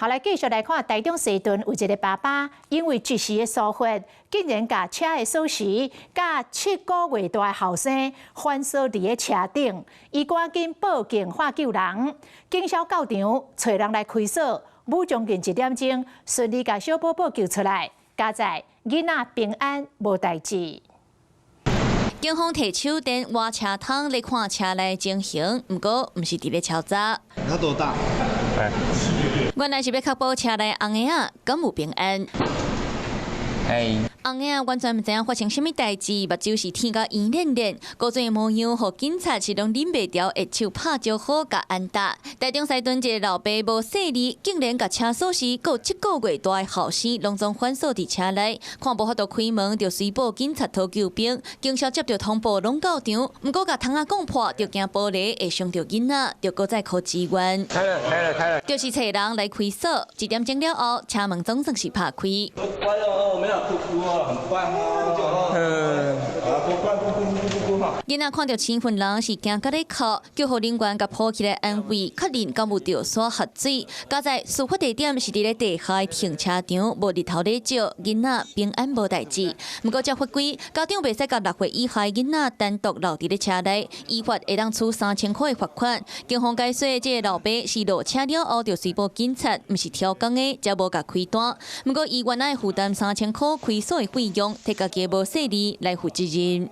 后来继续来看台中西屯有一个爸爸，因为一时的疏忽，竟然把车的锁匙甲7个月大的后生反锁伫个车顶，伊赶紧报警喊救人。警消到场找人来开锁，武将近1点钟，顺利把小宝宝救出来。加在囡仔平安无代志。 警方摕手电挖车窗来看车内情形，不过唔是伫咧敲诈。他多大？原来是要确保车内红仔敢有平安。红仔完全唔知影发生什么代志，目睭是天甲圆练练，高准的模样，互警察是拢忍袂住，一手拍招呼甲安踏。台中西屯一个老爸无细腻，竟然甲车锁匙佮7个月大的后生拢总反锁伫车内，看无法度开门，就随报警察讨救兵。警消接到通报，拢到场，毋过甲窗仔讲破，就惊玻璃会伤到囡仔，就搁再靠支援。开了，就是找人来开锁。1点钟了后，车门总算是拍开。乖哦，没有哭哭哦，很乖哦。囡仔看到青云人是惊甲咧哭，救护人员甲抱起来安慰，确认敢有着沙喝水。加在事发地点是伫咧地下停车场，无日头咧照，囡仔平安无代志。不过照法规，家长袂使甲6岁以下囡仔单独留伫咧车内，依法会当处3000块的罚款。警方解说，这个老爸是落车了后就随报警察，毋是挑工的，才无甲开单。不过伊原来负担3000块开锁的费用，摕家己无细腻来负责任。